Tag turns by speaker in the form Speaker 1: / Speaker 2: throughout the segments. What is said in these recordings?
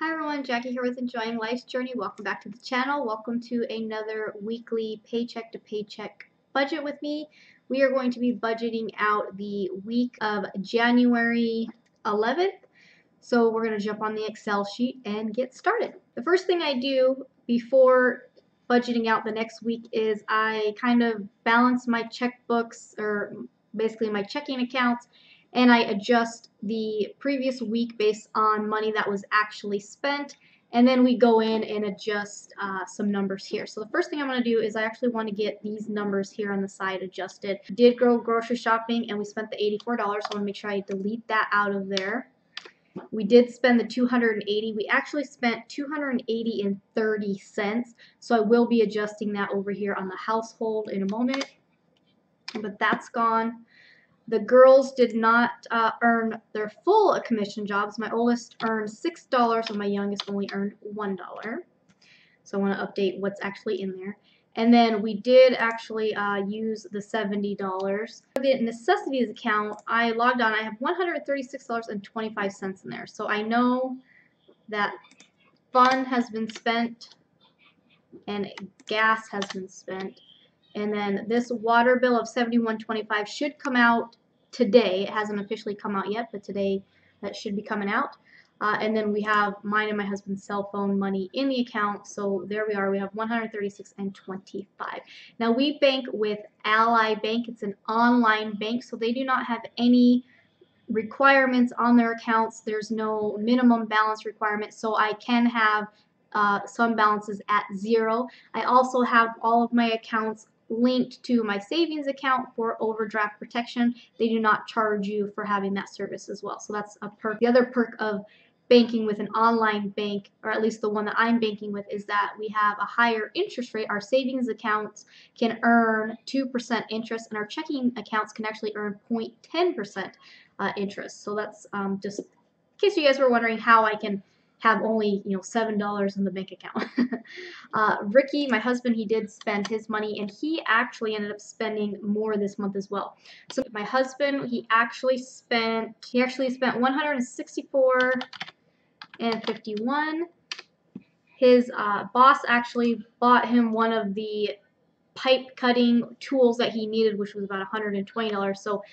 Speaker 1: Hi everyone, Jackie here with Enjoying Life's Journey. Welcome back to the channel. Welcome to another weekly paycheck to paycheck budget with me. We are going to be budgeting out the week of January 11th. So we're going to jump on the Excel sheet and get started. The first thing I do before budgeting out the next week is I kind of balance my checkbooks, or basically my checking accounts, and I adjust the previous week based on money that was actually spent, and then we go in and adjust some numbers here. So the first thing I'm going to do is I actually want to get these numbers here on the side adjusted. Did go grocery shopping and we spent the $84, so I want to make sure I delete that out of there. We did spend the $280. We actually spent $280.30, so I will be adjusting that over here on the household in a moment, but that's gone. The girls did not earn their full commission jobs. My oldest earned $6 and my youngest only earned $1. So I want to update what's actually in there. And then we did actually use the $70. For the necessities account, I logged on. I have $136.25 in there. So I know that fun has been spent and gas has been spent. And then this water bill of $71.25 should come out today. It hasn't officially come out yet, but today that should be coming out. And then we have mine and my husband's cell phone money in the account. So there we are. We have $136.25. Now we bank with Ally Bank. It's an online bank, so they do not have any requirements on their accounts. There's no minimum balance requirement, so I can have some balances at zero. I also have all of my accounts linked to my savings account for overdraft protection. They do not charge you for having that service as well. So that's a perk. The other perk of banking with an online bank, or at least the one that I'm banking with, is that we have a higher interest rate. Our savings accounts can earn 2% interest, and our checking accounts can actually earn 0.10% interest. So that's just in case you guys were wondering how I can have only $7 in the bank account. Ricky, my husband, he did spend his money, and he actually ended up spending more this month as well. So my husband, he actually spent $164.51. His boss actually bought him one of the pipe cutting tools that he needed, which was about $120. So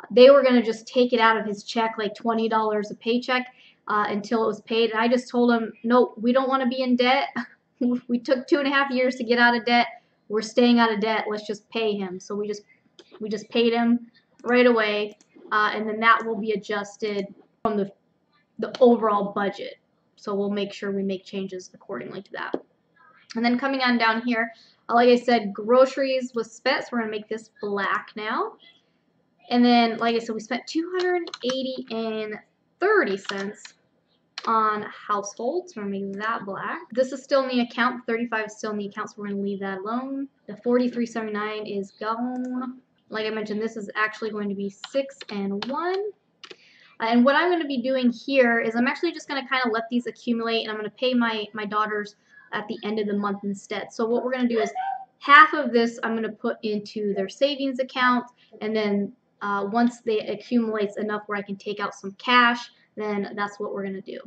Speaker 1: they were going to just take it out of his check, like $20 a paycheck, until it was paid. And I just told him, no, we don't want to be in debt. We took 2.5 years to get out of debt. We're staying out of debt. Let's just pay him. So we just paid him right away, and then that will be adjusted from the overall budget. So we'll make sure we make changes accordingly to that. And then coming on down here, like I said, groceries was spent, so we're going to make this black now. And then, like I said, we spent $280.30 on households. We're going to make that black. This is still in the account. 35 is still in the account, so we're going to leave that alone. The $43.79 is gone. Like I mentioned, this is actually going to be 6 and 1. And what I'm going to be doing here is I'm actually just going to kind of let these accumulate, and I'm going to pay my daughters at the end of the month instead. So what we're going to do is half of this I'm going to put into their savings account, and then once they accumulates enough where I can take out some cash, then that's what we're going to do.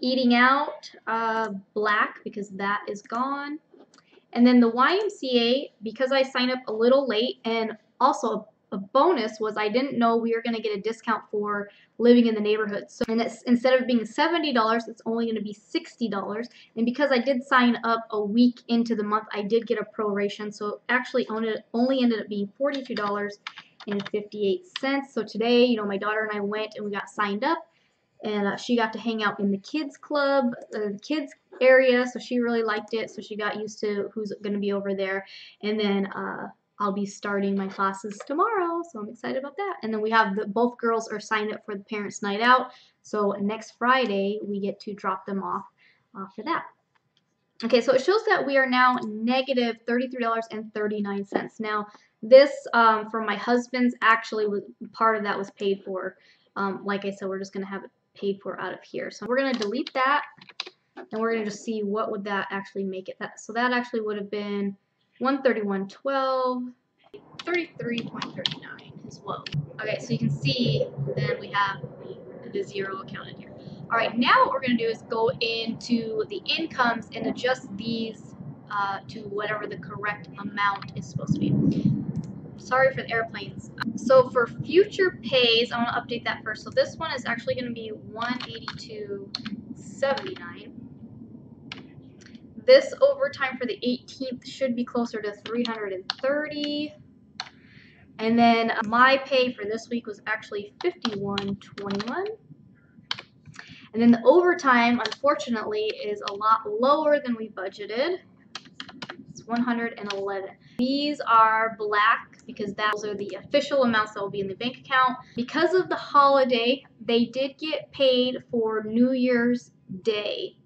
Speaker 1: Eating out, black, because that is gone. And then the YMCA, because I signed up a little late, and also a bonus was I didn't know we were going to get a discount for living in the neighborhood. So and it's, instead of being $70, it's only going to be $60. And because I did sign up a week into the month, I did get a proration. So it actually only ended up being $42.58. So today, my daughter and I went and we got signed up, and she got to hang out in the kids club, the kids area, so she really liked it. So she got used to who's going to be over there. And then I'll be starting my classes tomorrow, so I'm excited about that. And then we have both girls are signed up for the parents' night out, so next Friday we get to drop them off for that. Okay, so it shows that we are now negative $33.39. Now this for my husband's actually was part of that was paid for. Like I said, we're just going to have it paid for out of here. So we're going to delete that, and we're going to just see what would that actually make it. So that actually would have been $131.12, 33.39 as well. Okay, so you can see then we have the zero accounted here. All right, now what we're going to do is go into the incomes and adjust these to whatever the correct amount is supposed to be. Sorry for the airplanes. So for future pays, I want to update that first. So this one is actually going to be $182.79. This overtime for the 18th should be closer to $330. And then my pay for this week was actually $51.21. And then the overtime, unfortunately, is a lot lower than we budgeted. It's $111. These are black because those are the official amounts that will be in the bank account. Because of the holiday, they did get paid for New Year's Day.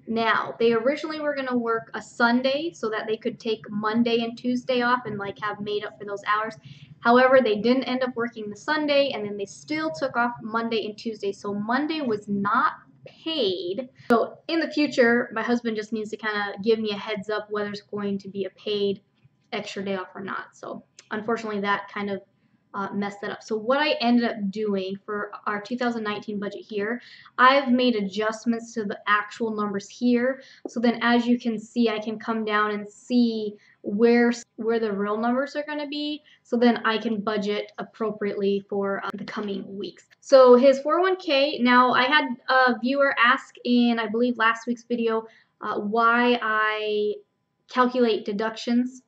Speaker 1: Now, they originally were going to work a Sunday so that they could take Monday and Tuesday off and like have made up for those hours. However, they didn't end up working the Sunday, and then they still took off Monday and Tuesday. So Monday was not paid. So in the future, my husband just needs to kind of give me a heads up whether it's going to be a paid extra day off or not. So unfortunately, that kind of messed that up. So what I ended up doing for our 2019 budget here, I've made adjustments to the actual numbers here. So then as you can see, I can come down and see where the real numbers are going to be. So then I can budget appropriately for the coming weeks. So his 401k, now I had a viewer ask in, I believe, last week's video why I calculate deductions.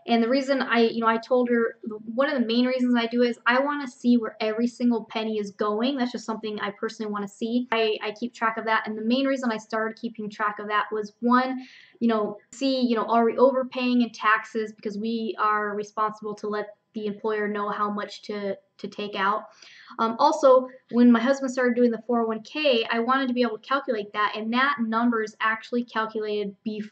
Speaker 1: And the reason I told her, one of the main reasons I do it is I want to see where every single penny is going. That's just something I personally want to see. I keep track of that. And the main reason I started keeping track of that was one, see, are we overpaying in taxes because we are responsible to let the employer know how much to take out. Also, when my husband started doing the 401k, I wanted to be able to calculate that, and that number is actually calculated before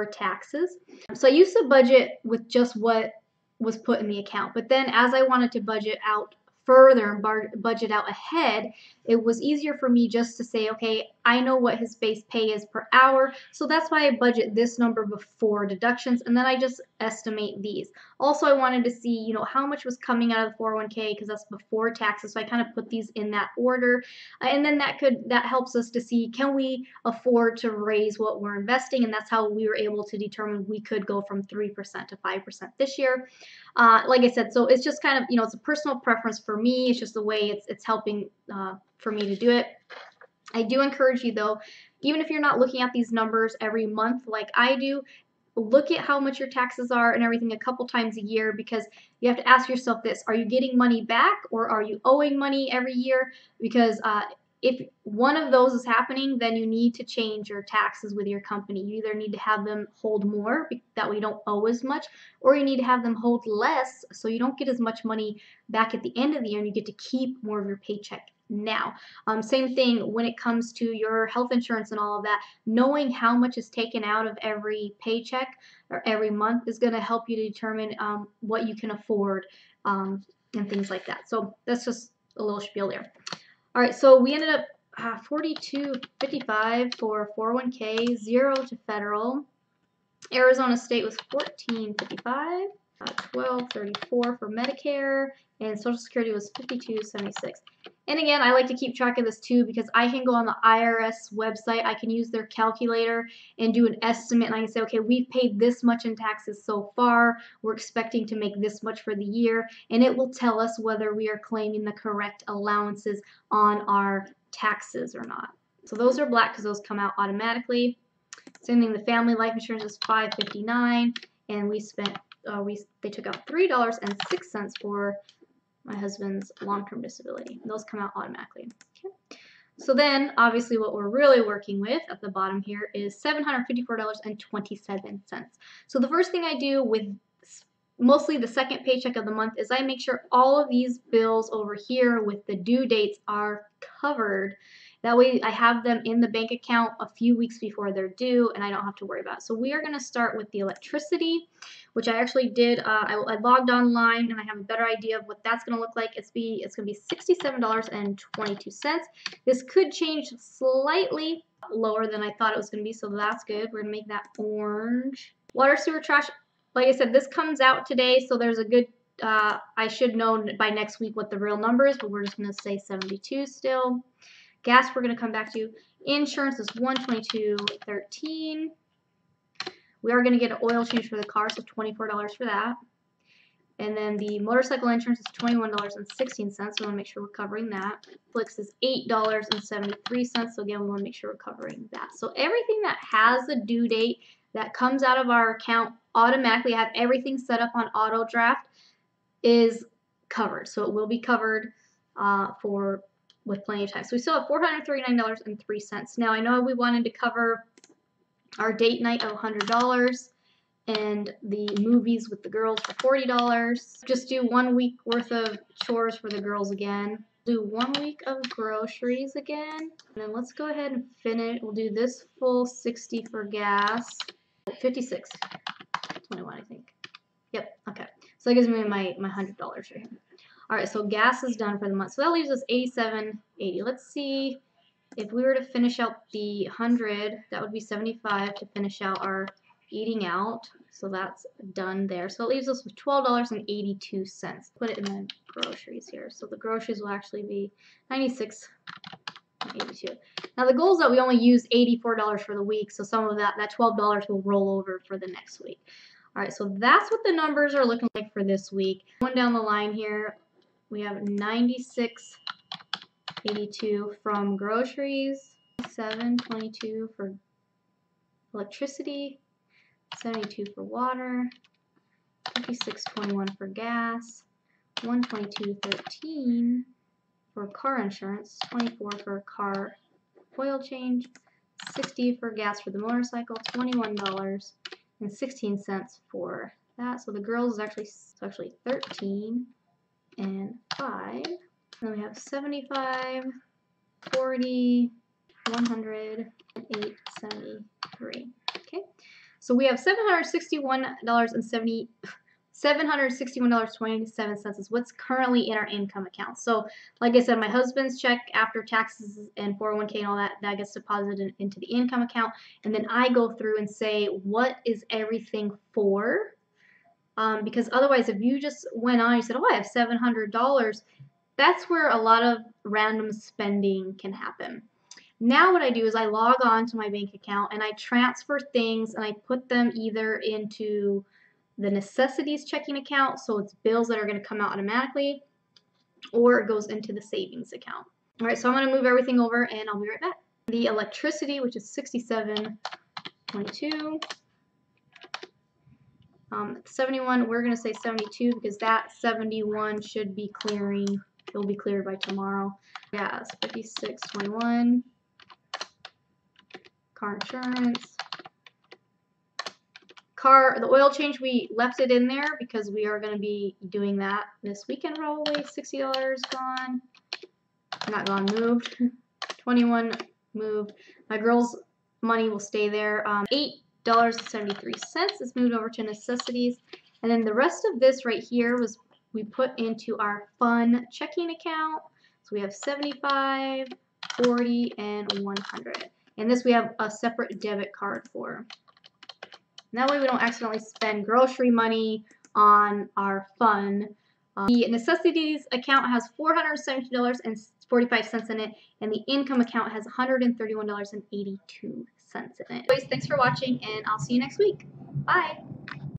Speaker 1: taxes. So I used to budget with just what was put in the account, but then as I wanted to budget out further and budget out ahead, it was easier for me just to say, okay, I know what his base pay is per hour, so that's why I budget this number before deductions, and then I just estimate these. Also, I wanted to see, how much was coming out of the 401k because that's before taxes, so I kind of put these in that order, and then that helps us to see, can we afford to raise what we're investing, and that's how we were able to determine we could go from 3% to 5% this year. Like I said, so it's just kind of, it's a personal preference for me. It's just the way it's helping for me to do it. I do encourage you, though, even if you're not looking at these numbers every month like I do, look at how much your taxes are and everything a couple times a year, because you have to ask yourself this: are you getting money back or are you owing money every year? Because if one of those is happening, then you need to change your taxes with your company. You either need to have them hold more, that way you don't owe as much, or you need to have them hold less so you don't get as much money back at the end of the year and you get to keep more of your paycheck now. Same thing when it comes to your health insurance and all of that. Knowing how much is taken out of every paycheck or every month is going to help you to determine what you can afford and things like that. So that's just a little spiel there. All right, so we ended up $42.55 for 401k, 0 to federal. Arizona State was $14.55, $12.34 for Medicare, and Social Security was $52.76. And again, I like to keep track of this too because I can go on the IRS website, I can use their calculator and do an estimate, and I can say, okay, we've paid this much in taxes so far, we're expecting to make this much for the year, and it will tell us whether we are claiming the correct allowances on our taxes or not. So those are black because those come out automatically. Same thing, the family life insurance is $5.59, and we spent they took out $3.06 for my husband's long-term disability. Those come out automatically. Okay. So then, obviously, what we're really working with at the bottom here is $754.27. So the first thing I do with mostly the second paycheck of the month is I make sure all of these bills over here with the due dates are covered. That way I have them in the bank account a few weeks before they're due and I don't have to worry about it. So we are going to start with the electricity, which I actually did. I logged online and I have a better idea of what that's going to look like. It's going to be $67.22. This could change slightly lower than I thought it was going to be, so that's good. We're going to make that orange. Water, sewer, trash. Like I said, this comes out today, so there's a good, I should know by next week what the real number is, but we're just going to say 72 still. Gas we're going to come back to. Insurance is $122.13. We are going to get an oil change for the car, so $24 for that. And then the motorcycle insurance is $21.16, so we want to make sure we're covering that. Flix is $8.73, so again, we want to make sure we're covering that. So everything that has a due date that comes out of our account automatically, I have everything set up on auto draft, is covered. So it will be covered with plenty of time. So we still have $439.03. Now I know we wanted to cover our date night of $100 and the movies with the girls for $40. Just do 1 week worth of chores for the girls again. Do 1 week of groceries again. And then let's go ahead and finish. We'll do this full 60 for gas. 56. 21, I think. Yep, okay. So that gives me my $100 right here. Alright, so gas is done for the month. So that leaves us $87.80. Let's see if we were to finish out the 100, that would be 75 to finish out our eating out. So that's done there. So it leaves us with $12.82. Put it in the groceries here. So the groceries will actually be $96.82. Now the goal is that we only use $84 for the week, so some of that $12 will roll over for the next week. Alright, so that's what the numbers are looking like for this week. Going down the line here, we have $96.82 from groceries, $7.22 for electricity, $72 for water, $56.21 for gas, $122.13 for car insurance, $24 for car oil change, $60 for gas for the motorcycle, $21.16 for that. So the girls is actually 13 and 5. Then we have 75, 40, 100, and 873. Okay. So we have $761.27 is what's currently in our income account. So like I said, my husband's check after taxes and 401k and all that gets deposited into the income account, and then I go through and say what is everything for, because otherwise if you just went on and you said, oh, I have $700, that's where a lot of random spending can happen. Now what I do is I log on to my bank account and I transfer things and I put them either into the necessities checking account, so it's bills that are going to come out automatically, or it goes into the savings account. Alright, so I'm going to move everything over and I'll be right back. The electricity, which is $67.22. 71, we're going to say 72 because that 71 should be clearing. It will be cleared by tomorrow. Gas, $56.21. Car insurance. The oil change, we left it in there because we are going to be doing that this weekend probably. $60 gone. Not gone, moved. 21 moved. My girls' money will stay there. $8.73 is moved over to necessities. And then the rest of this right here was we put into our fun checking account. So we have 75, 40, and 100. And this we have a separate debit card for. And that way we don't accidentally spend grocery money on our fun. The necessities account has $470.45 in it, and the income account has $131.82 in it. Anyways, thanks for watching, and I'll see you next week. Bye!